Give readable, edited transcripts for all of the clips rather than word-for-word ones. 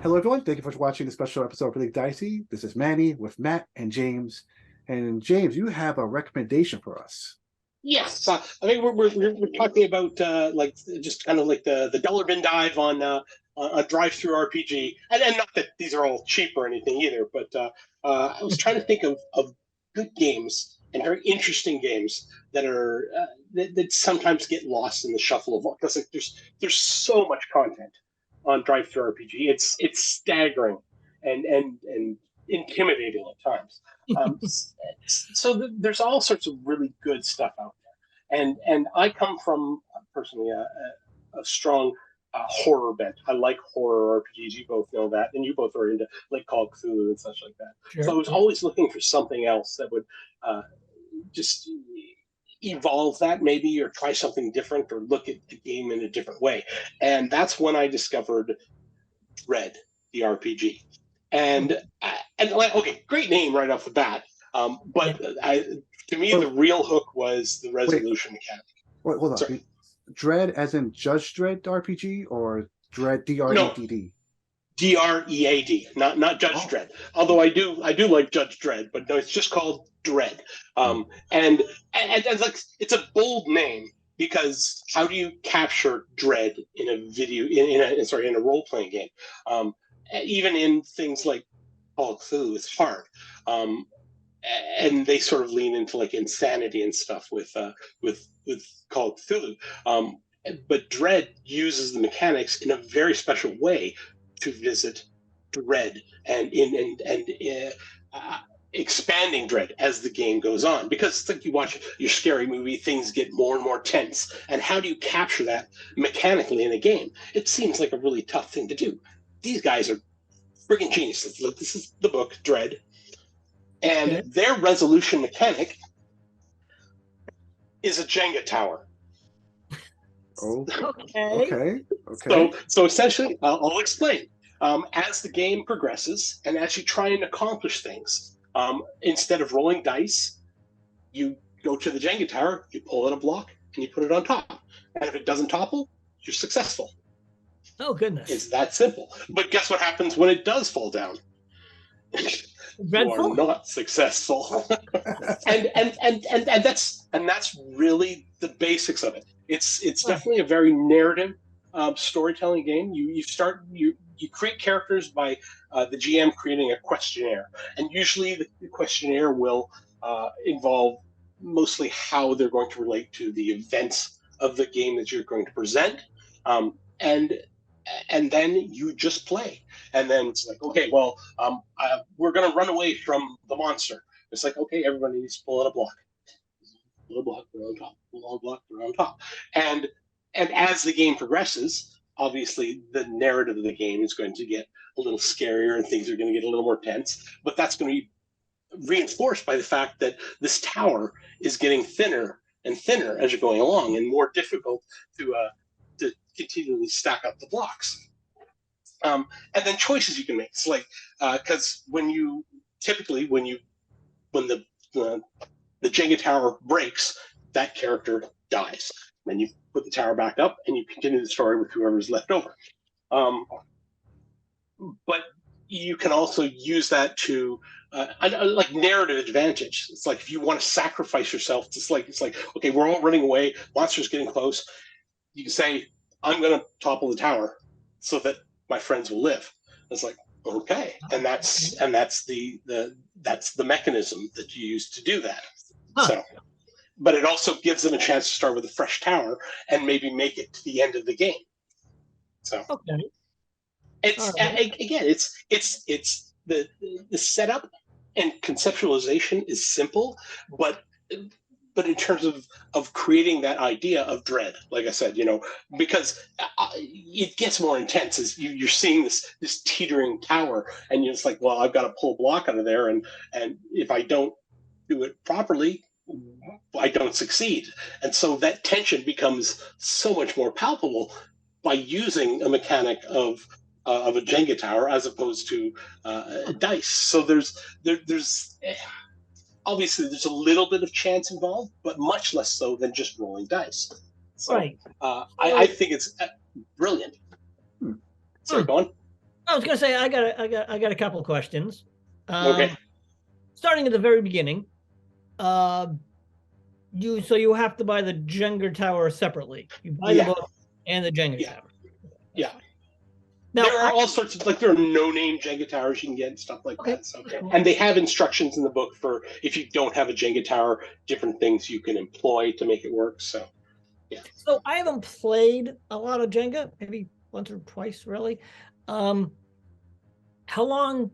Hello, everyone. Thank you for watching the special episode of Really Dicey. This is Manny with Matt and James. And James, you have a recommendation for us. Yes, I think we're talking about like just kind of like the dollar bin dive on a drive through RPG, and not that these are all cheap or anything either, but I was trying to think of good games and very interesting games that are that sometimes get lost in the shuffle of because like, there's so much content on drive through RPG. It's staggering and intimidating at times. So there's all sorts of really good stuff out there, and I come from personally a strong horror bent. I like horror RPGs. You both know that, and you both are into like Call of Cthulhu and such like that. So I Sure. was always looking for something else that would just evolve that maybe, or try something different, or look at the game in a different way. And that's when I discovered Dread, the RPG. And and like, okay, great name right off the bat. But to me, the real hook was the Wait, resolution mechanic. wait, hold Sorry, on. Dread as in Judge Dredd RPG or Dread no, DREDD? Dread, not Judge Oh, Dredd. Although I do like Judge Dredd, but no, it's just called Dread. hmm. Um, and it's like it's a bold name because how do you capture dread in a video in a role playing game? Um, Even in things like Call of Cthulhu, it's hard. Um, and they sort of lean into like insanity and stuff with Call of Cthulhu. But Dread uses the mechanics in a very special way to visit Dread and expanding Dread as the game goes on. Because it's like you watch your scary movie, things get more and more tense. And how do you capture that mechanically in a game? It seems like a really tough thing to do. These guys are friggin' geniuses. This is the book Dread, and Okay. their resolution mechanic is a Jenga tower. Oh, Okay. okay, okay. So essentially, I'll explain. As the game progresses, and as you try and accomplish things, instead of rolling dice, you go to the Jenga tower, you pull out a block, and you put it on top. And if it doesn't topple, you're successful. Oh It's goodness. that simple. But guess what happens when it does fall down? You are Dreadful. not successful. And that's really the basics of it. It's Huh. definitely a very narrative storytelling game. You create characters by the GM creating a questionnaire, and usually the questionnaire will involve mostly how they're going to relate to the events of the game that you're going to present, and then you just play. And then it's like, okay, well, we're going to run away from the monster. It's like, okay, everybody needs to pull out a block. Pull a block, they're on top. Pull a block, they're on top. And and as the game progresses, obviously the narrative of the game is going to get a little scarier and things are going to get a little more tense. But that's going to be reinforced by the fact that this tower is getting thinner and thinner as you're going along, and more difficult to continually stack up the blocks. And then choices you can make. It's like because when the Jenga tower breaks, that character dies. Then you put the tower back up and you continue the story with whoever's left over. Um, but you can also use that to like narrative advantage. It's like if you want to sacrifice yourself, it's like okay, we're all running away, monster's getting close. You can say, I'm going to topple the tower so that my friends will live. It's like, okay, and Okay. that's the mechanism that you use to do that. Huh. So, but it also gives them a chance to start with a fresh tower and maybe make it to the end of the game. So Okay. All it's right. again, it's the setup and conceptualization is simple, but in terms of creating that idea of dread, like I said, because it gets more intense as you're seeing this teetering tower, and you're just like, well, I've got to pull a block out of there, and if I don't do it properly, I don't succeed. And so that tension becomes so much more palpable by using a mechanic of a Jenga tower as opposed to dice. So there's obviously there's a little bit of chance involved, but much less so than just rolling dice. So Right. I So, think it's brilliant. Hmm. Sorry, huh. go on. I was gonna say I got a couple of questions. Okay. Starting at the very beginning, uh, you have to buy the Jenga tower separately. You buy the Yeah. book and the Jenga Yeah. tower. That's Yeah. fine. Now, There are all sorts of there are no-name Jenga towers you can get and stuff like okay. that. So, and they have instructions in the book for if you don't have a Jenga tower, different things you can employ to make it work. So, yeah. So I haven't played a lot of Jenga, maybe once or twice, really. Um, how long?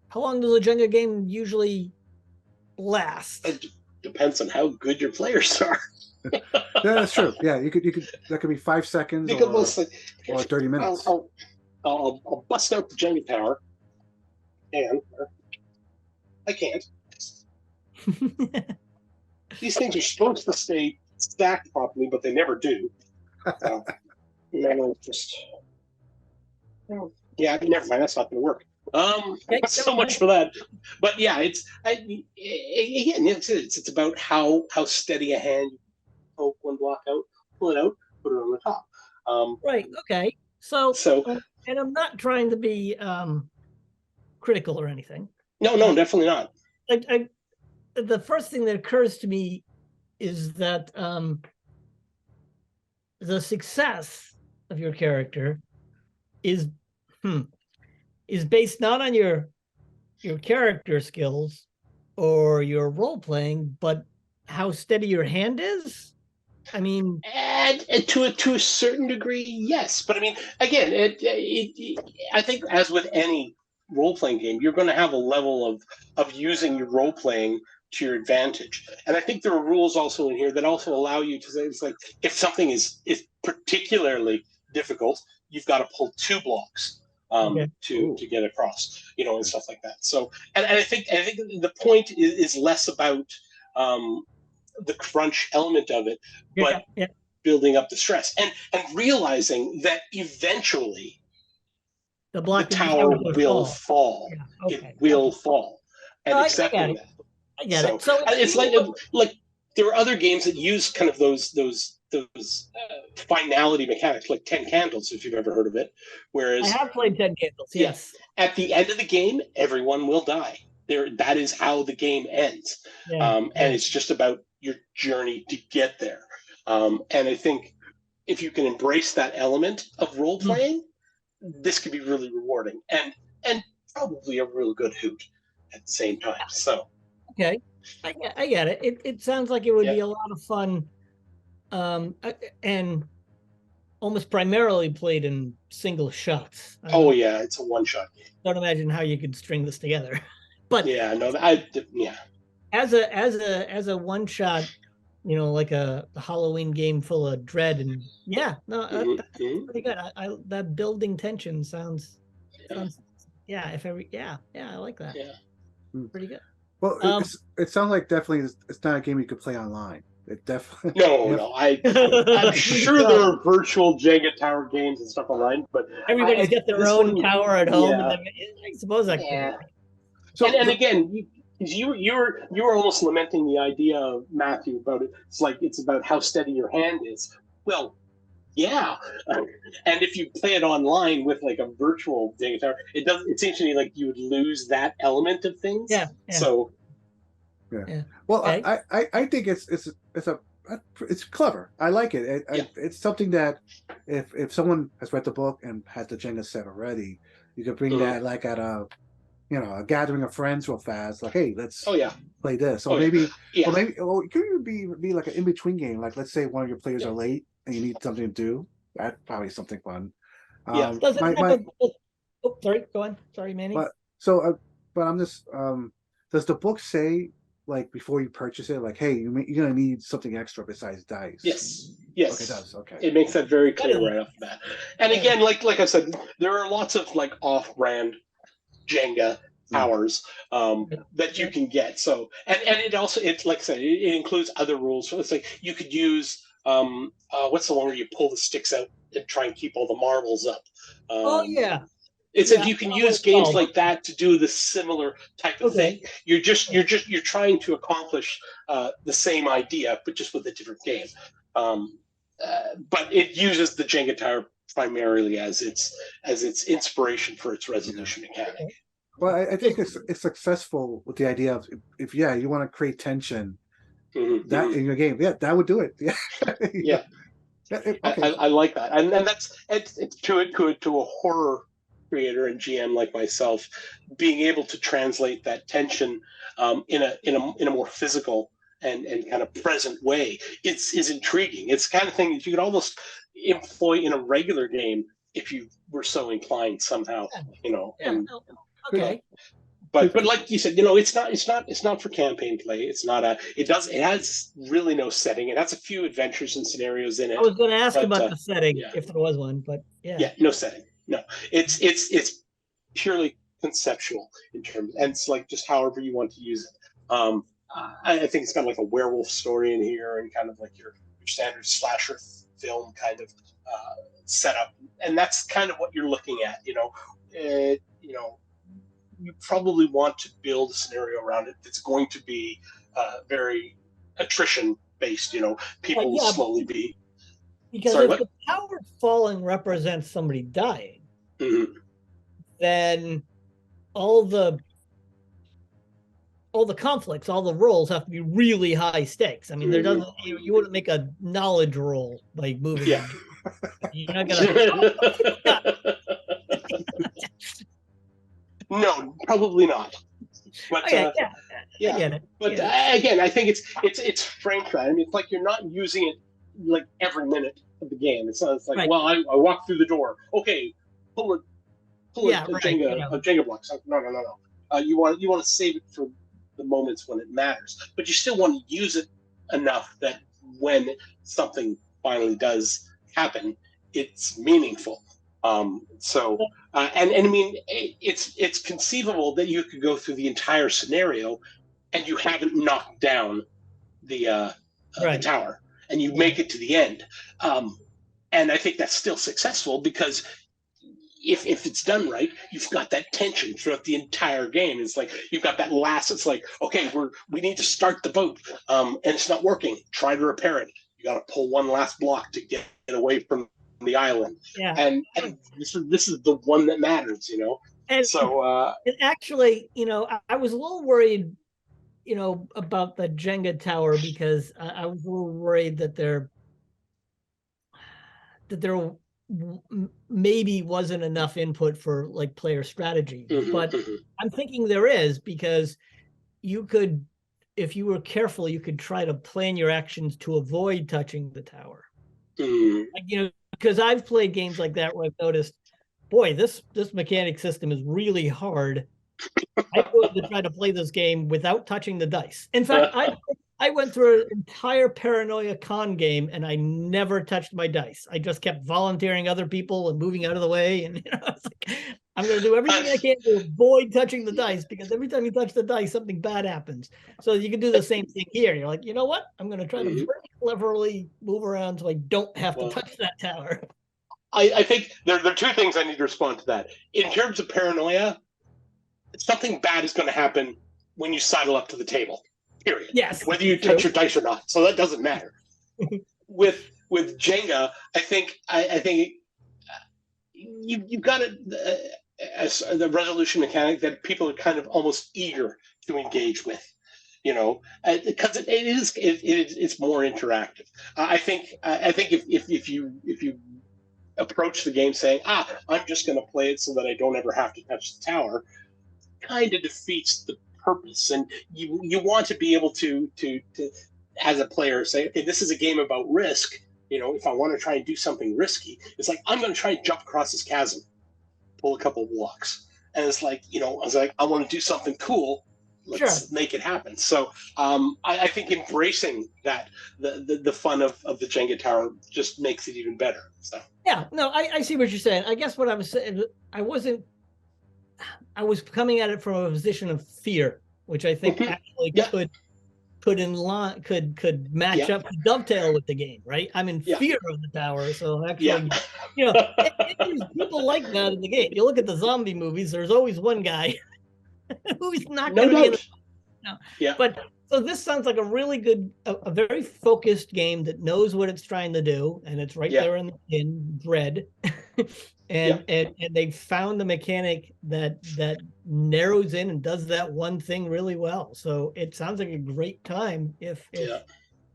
How long does a Jenga game usually last? It depends on how good your players are. Yeah, that's true. Yeah, you could that could be 5 seconds or 30 minutes. I'll bust out the Jenga tower, and I can't. These things are supposed to stay stacked properly, but they never do. So, just yeah, never mind. That's not going to work. Okay, So much for that. But yeah, again, it's about how steady a hand you poke one block out, pull it out, put it on the top. Right. Okay. So, So and I'm not trying to be critical or anything. no, definitely not. The first thing that occurs to me is that the success of your character is based not on your character skills or your role playing, but how steady your hand is. I mean, and to a certain degree, yes. But I mean, again, I think as with any role playing game, you're going to have a level of using your role playing to your advantage. And I think there are rules also in here that also allow you to say it's like if something is particularly difficult, you've got to pull 2 blocks okay. to get across, and stuff like that. So, and I think the point is less about the crunch element of it, but building up the stress and realizing that eventually the tower will fall. Yeah, okay. It will fall, and accepting that. I get it. So it's like there are other games that use kind of those finality mechanics, like 10 Candles, if you've ever heard of it. Whereas I have played 10 Candles. Yes. At the end of the game, everyone will die. That is how the game ends, and it's just about your journey to get there. And I think if you can embrace that element of role playing, this could be really rewarding and probably a real good hoot at the same time. So, okay, I get it. It sounds like it would be a lot of fun, and almost primarily played in single shots. It's a one-shot game. Don't imagine how you could string this together. But as a one shot, like a Halloween game full of dread and that's pretty good. I that building tension sounds I like that. Pretty good. Well, it sounds like definitely it's not a game you could play online. It definitely I'm sure there are virtual Jenga tower games and stuff online, but everybody's got their own tower at home. And I suppose that could. So, and again, you were almost lamenting the idea of Matthew about it. It's about how steady your hand is. Well, yeah, and if you play it online with like a virtual Jenga tower, it seems to me like you would lose that element of things. Yeah. So. Yeah. Well, okay. I think it's clever. I like it. It's something that if someone has read the book and has the Jenga set already, you could bring that like at a gathering of friends real fast. Like, hey, let's play this. Or maybe it could be like an in between game. Like, let's say one of your players are late and you need something to do. That's probably something fun. Sorry, go on. Sorry, Manny. But I'm just does the book say, like, before you purchase it, like, hey, you're gonna need something extra besides dice? Yes. Okay, it does. Okay. It makes that very clear right off the bat. And again, like I said, there are lots of like off-brand Jenga towers that you can get. So and it also like I said, it includes other rules. So it's like you could use what's the one where you pull the sticks out and try and keep all the marbles up. It's like you can use games like that to do the similar type of thing. You're trying to accomplish the same idea, but just with a different game. But it uses the Jenga tower primarily as its inspiration for its resolution mechanic. Well, I think it's successful with the idea of if you want to create tension that in your game, that would do it. Yeah. Okay. I like that, and that's it's to a horror creator and GM like myself, being able to translate that tension in a more physical and kind of present way is intriguing. It's the kind of thing that you could almost employ in a regular game if you were so inclined somehow, Okay. But like you said, it's not for campaign play. It has really no setting. It has a few adventures and scenarios in it. I was going to ask about the setting if there was one, but no setting. No, it's purely conceptual in terms, and it's like just however you want to use it. I think it's got like a werewolf story in here, and kind of like your standard slasher film kind of setup, and that's kind of what you're looking at. You probably want to build a scenario around it that's going to be very attrition based. People will slowly be. Because if the tower falling represents somebody dying, then all the conflicts, all the rolls have to be really high stakes. I mean, there doesn't you wouldn't make a knowledge roll by moving. Yeah. You're not gonna. No, probably not. But I get it. But again, I think it's framed for that. I mean, it's like you're not using it like every minute of the game. It's like, well, I walk through the door. Okay, pull a Jenga block. No. You want to save it for the moments when it matters, but you still want to use it enough that when something finally does happen, it's meaningful. And I mean, it's conceivable that you could go through the entire scenario and you haven't knocked down the tower, and you make it to the end. And I think that's still successful because if it's done right, you've got that tension throughout the entire game. It's like you've got that last. It's like, okay, we need to start the boat, and it's not working. Try to repair it. You got to pull one last block to get away from the island. Yeah. And this is the one that matters, And so and actually, I was a little worried, about the Jenga tower because I was a little worried that there maybe wasn't enough input for like player strategy. But I'm thinking there is, because you could, if you were careful, you could try to plan your actions to avoid touching the tower. Like, because I've played games like that where I've noticed, boy, this mechanic system is really hard. I'm going to try to play this game without touching the dice. In fact, I went through an entire Paranoia Con game and I never touched my dice. I just kept volunteering other people and moving out of the way. And I was like, I'm going to do everything I can to avoid touching the dice, because every time you touch the dice, something bad happens. So you can do the same thing here. You're like, you know what? I'm going to try to very cleverly move around so I don't have to touch that tower. I think there are two things I need to respond to that. In terms of Paranoia, something bad is going to happen when you sidle up to the table. Period. Yes. Whether you touch your dice or not, so that doesn't matter. With Jenga, I think you've got the resolution mechanic that people are kind of almost eager to engage with, because it's more interactive. I think if you approach the game saying, I'm just going to play it so that I don't ever have to touch the tower, kind of defeats the purpose. And you want to be able to as a player say, okay, this is a game about risk. If I want to try and do something risky, it's like, I'm going to try and jump across this chasm, pull a couple of blocks, and it's like, I was like, I want to do something cool. Let's make it happen. So I think embracing that the fun of the Jenga tower just makes it even better. So yeah, no, I see what you're saying. I guess what I was saying, I was coming at it from a position of fear, which I think actually could match up, dovetail with the game, right? I'm in fear of the tower, so actually, there's people like that in the game. You look at the zombie movies; there's always one guy who's not going to be in the. No. Yeah. But So this sounds like a really good, a very focused game that knows what it's trying to do, and it's right there in Dread. and they found the mechanic that narrows in and does that one thing really well. So it sounds like a great time if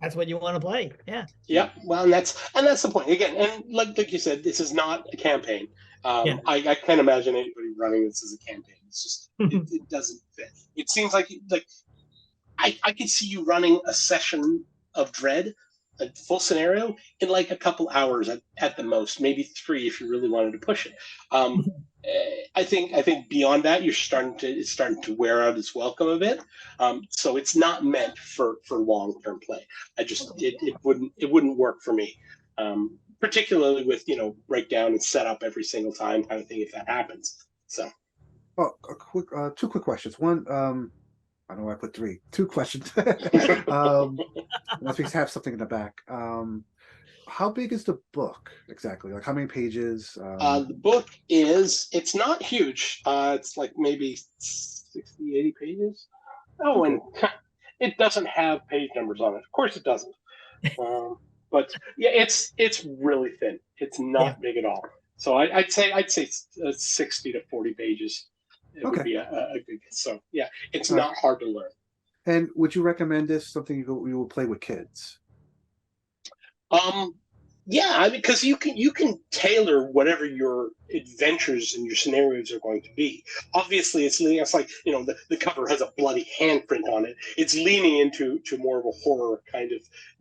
that's what you want to play. Yeah. Yeah. Well, and that's the point again. And like you said, this is not a campaign. I can't imagine anybody running this as a campaign. It's just it doesn't fit. It seems like I could see you running a session of Dread, a full scenario, in like a couple hours at the most, maybe 3 if you really wanted to push it. I think beyond that, it's starting to wear out its welcome a bit. So it's not meant for long-term play. It wouldn't work for me, particularly with breakdown and setup every single time kind of thing if that happens. So, well, two quick questions. One, I don't know why I put 3. 2 questions. Unless we have something in the back. How big is the book exactly? Like how many pages? The book it's not huge. It's like maybe 60, 80 pages. Oh, okay. And it doesn't have page numbers on it. Of course it doesn't. But yeah, it's really thin. It's not big at all. So I'd say 60 to 40 pages. It would be a good. So yeah, it's not hard to learn. And would you recommend this something you will play with kids? Yeah, I mean, because you can tailor whatever your adventures and your scenarios are going to be. Obviously, it's like the cover has a bloody handprint on it. It's leaning into more of a horror kind of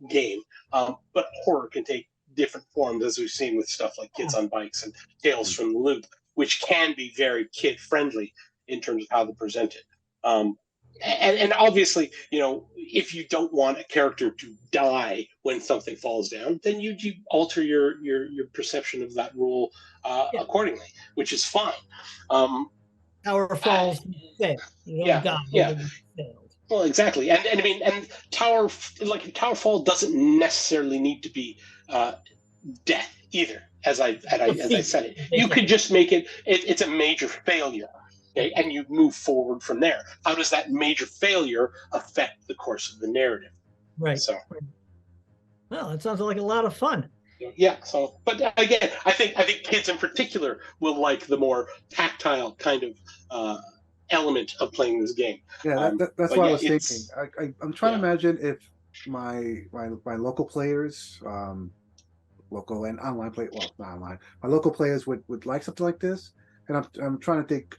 game, but horror can take different forms, as we've seen with stuff like Kids on Bikes and Tales from the Loop, which can be very kid friendly in terms of how they present it. And obviously, if you don't want a character to die when something falls down, then you alter your perception of that rule accordingly, which is fine. Tower falls. Well, exactly, and I mean, and tower fall doesn't necessarily need to be death either. As I said it, you could just make it's a major failure. Okay, and you move forward from there. How does that major failure affect the course of the narrative? Right. So, well, that sounds like a lot of fun. Yeah. So, but again, I think kids in particular will like the more tactile kind of element of playing this game. Yeah, that's what I was thinking. I'm trying to imagine if my local players, local and online play, well, not online, my local players would like something like this, and I'm trying to think.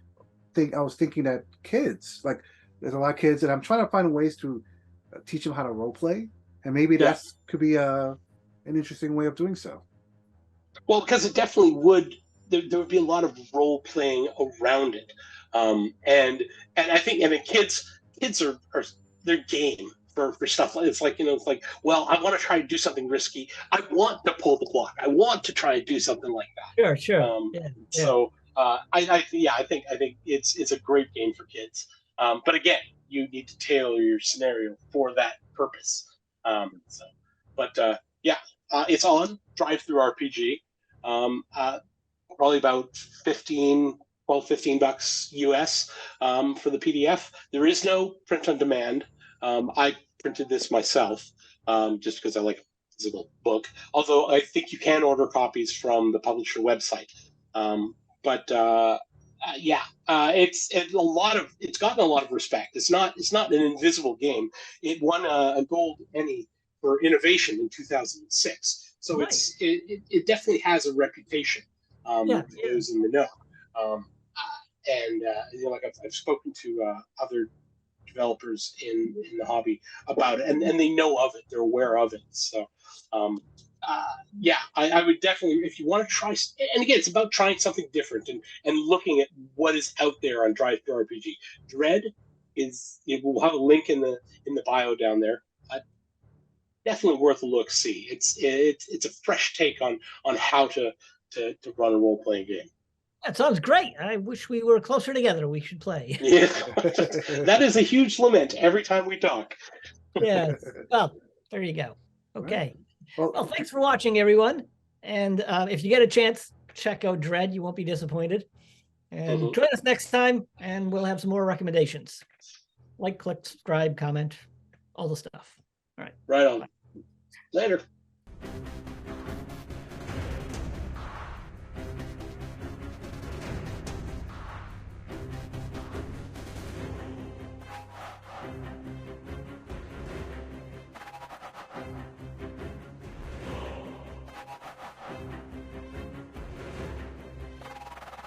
I was thinking that kids, like there's a lot of kids, and I'm trying to find ways to teach them how to role play, and maybe that could be an interesting way of doing so. Well, because it definitely would. There would be a lot of role playing around it, and I think kids are their game for stuff like it's like well, I want to try to do something risky. I want to pull the block. I want to try and do something like that. Sure. So. I think it's a great game for kids, but again, you need to tailor your scenario for that purpose. It's on Drive-Thru RPG. Probably about $15 US for the PDF. There is no print on demand. I printed this myself just because I like a physical book. Although I think you can order copies from the publisher website. It's gotten a lot of respect. It's not an invisible game. It won a gold Emmy for innovation in 2006. So it definitely has a reputation. Those in the know. I've spoken to other developers in the hobby about it, and they know of it. They're aware of it. So. I would definitely, if you want to try, and again, it's about trying something different and looking at what is out there on Drive-Thru RPG. Dread we'll have a link in the bio down there. Definitely worth a look. See, it's a fresh take on how to run a role playing game. That sounds great. I wish we were closer together. We should play. Yeah, that is a huge lament every time we talk. Yeah. Well, there you go. Okay. Well, thanks for watching, everyone. And if you get a chance, check out Dread. You won't be disappointed. And join us next time, and we'll have some more recommendations. Like, click, subscribe, comment, all the stuff. All right. Right on. Bye. Later.